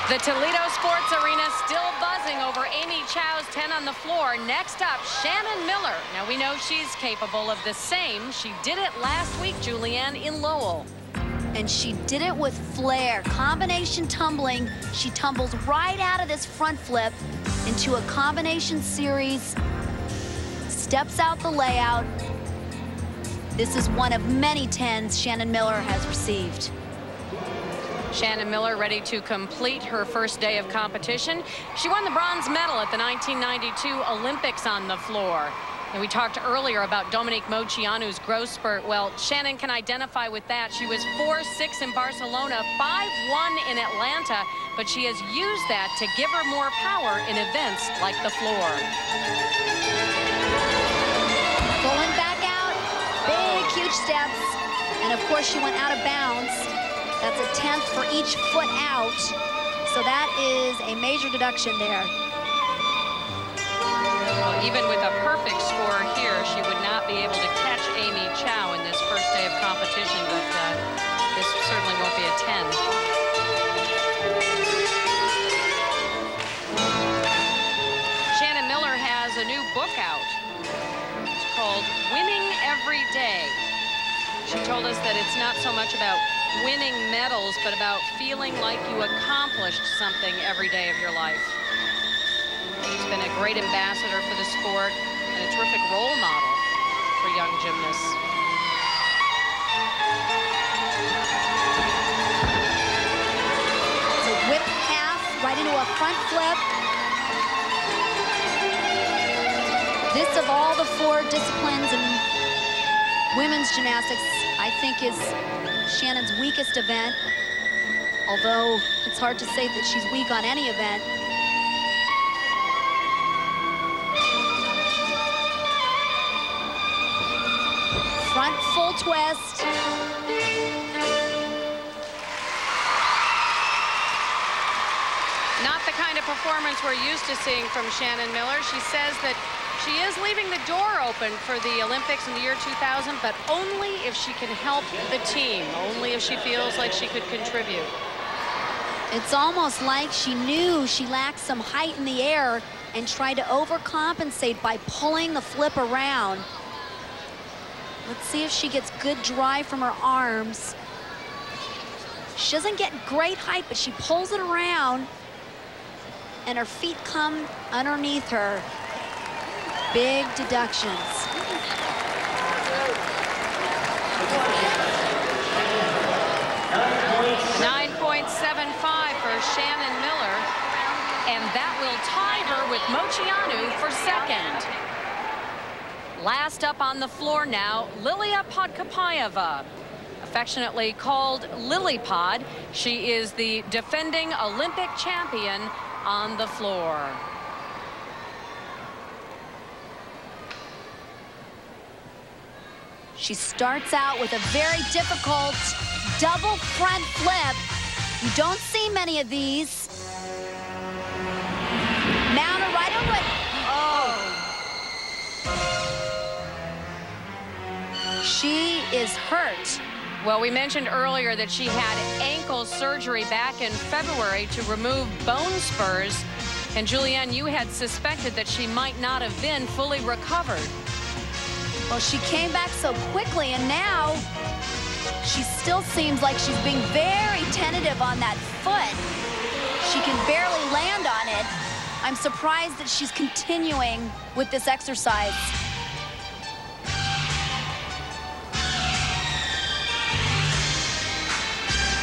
The Toledo Sports Arena still buzzing over Amy Chow's 10 on the floor. Next up, Shannon Miller. Now we know she's capable of the same. She did it last week, Julianne, in Lowell. And she did it with flair. Combination tumbling. She tumbles right out of this front flip into a combination series. Steps out the layout. This is one of many 10s Shannon Miller has received. Shannon Miller ready to complete her first day of competition. She won the bronze medal at the 1992 Olympics on the floor. And we talked earlier about Dominique Moceanu's growth spurt. Well, Shannon can identify with that. She was 4-6 in Barcelona, 5-1 in Atlanta, but she has used that to give her more power in events like the floor. Going back out, big, huge steps. And of course, she went out of bounds. That's a 10th for each foot out. So that is a major deduction there. Well, even with a perfect score here, she would not be able to catch Amy Chow in this first day of competition, but this certainly won't be a 10. Shannon Miller has a new book out. It's called Winning Every Day. She told us that it's not so much about winning medals, but about feeling like you accomplished something every day of your life. She's been a great ambassador for the sport and a terrific role model for young gymnasts. It's a whip half right into a front flip. This, of all the 4 disciplines in women's gymnastics, I think is Shannon's weakest event, although it's hard to say that she's weak on any event. Front full twist. Not the kind of performance we're used to seeing from Shannon Miller. She says that she is leaving the door open for the Olympics in the year 2000, but only if she can help the team, only if she feels like she could contribute. It's almost like she knew she lacked some height in the air and tried to overcompensate by pulling the flip around. Let's see if she gets good drive from her arms. She doesn't get great height, but she pulls it around, and her feet come underneath her. Big deductions. 9.75 for Shannon Miller, and that will tie her with Moceanu for second. Last up on the floor now, Lilia Podkopayeva, affectionately called Lily Pod. She is the defending Olympic champion on the floor. She starts out with a very difficult double front flip. You don't see many of these. Mount her right over it. Oh. She is hurt. Well, we mentioned earlier that she had ankle surgery back in February to remove bone spurs. And Julianne, you had suspected that she might not have been fully recovered. Well, she came back so quickly, and now she still seems like she's being very tentative on that foot. She can barely land on it. I'm surprised that she's continuing with this exercise.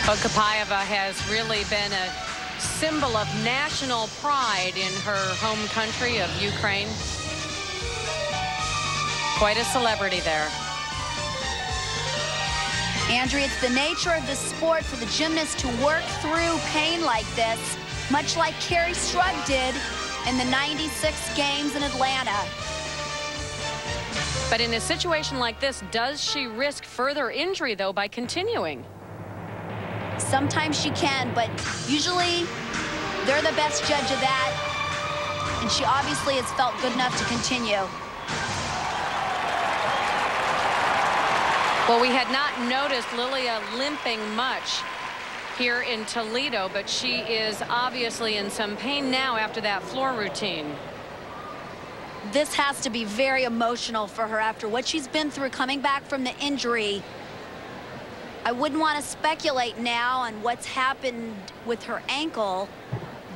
Podkopayeva has really been a symbol of national pride in her home country of Ukraine. Quite a celebrity there. Andrea, it's the nature of the sport for the gymnast to work through pain like this, much like Carrie Strug did in the '96 games in Atlanta. But in a situation like this, does she risk further injury, though, by continuing? Sometimes she can, but usually they're the best judge of that. And she obviously has felt good enough to continue. Well, we had not noticed Lilia limping much here in Toledo, but she is obviously in some pain now after that floor routine. This has to be very emotional for her after what she's been through coming back from the injury. I wouldn't want to speculate now on what's happened with her ankle,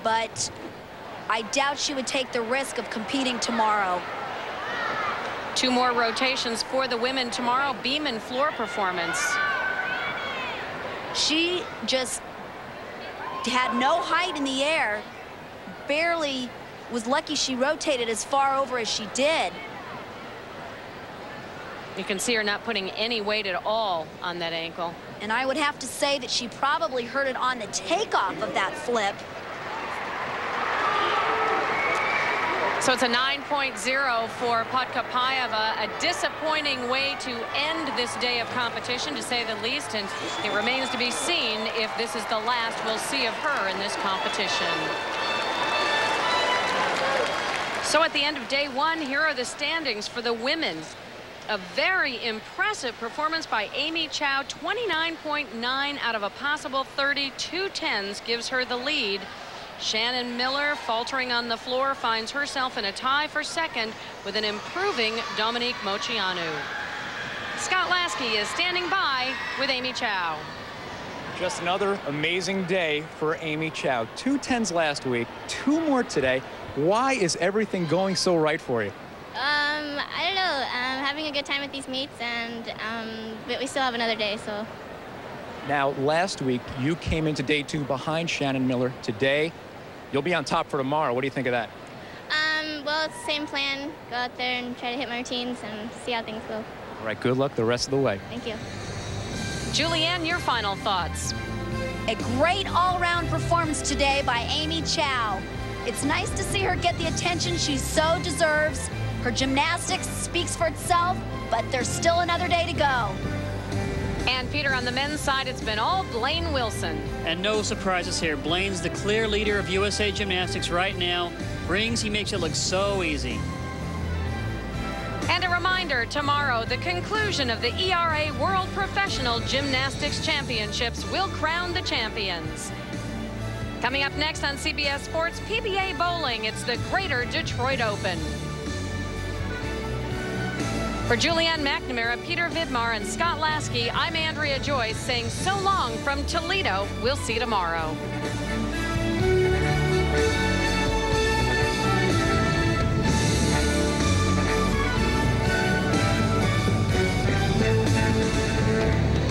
but I doubt she would take the risk of competing tomorrow. 2 more rotations for the women tomorrow. Beam and floor performance. She just had no height in the air, barely was lucky she rotated as far over as she did. You can see her not putting any weight at all on that ankle. And I would have to say that she probably hurt it on the takeoff of that flip. So it's a 9.0 for Podkopayeva, a disappointing way to end this day of competition, to say the least, and it remains to be seen if this is the last we'll see of her in this competition. So at the end of day 1, here are the standings for the women. A very impressive performance by Amy Chow, 29.9 out of a possible 32 tens gives her the lead. Shannon Miller, faltering on the floor, finds herself in a tie for second with an improving Dominique Moceanu. Scott Lasky is standing by with Amy Chow. Just another amazing day for Amy Chow. 2 tens last week, 2 more today. Why is everything going so right for you? I don't know. I'm having a good time with these meets, and but we still have another day, so. Now, last week, you came into day 2 behind Shannon Miller. Today, you'll be on top for tomorrow. What do you think of that? Well, it's the same plan. Go out there and try to hit my routines and see how things go. All right, good luck the rest of the way. Thank you. Julianne, your final thoughts. A great all-round performance today by Amy Chow. It's nice to see her get the attention she so deserves. Her gymnastics speaks for itself, but there's still another day to go. And Peter, on the men's side, it's been all Blaine Wilson. And no surprises here. Blaine's the clear leader of USA Gymnastics right now. Rings, he makes it look so easy. And a reminder, tomorrow, the conclusion of the ERA World Professional Gymnastics Championships will crown the champions. Coming up next on CBS Sports, PBA Bowling, it's the Greater Detroit Open. For Julianne McNamara, Peter Vidmar, and Scott Lasky, I'm Andrea Joyce saying so long from Toledo. We'll see you tomorrow.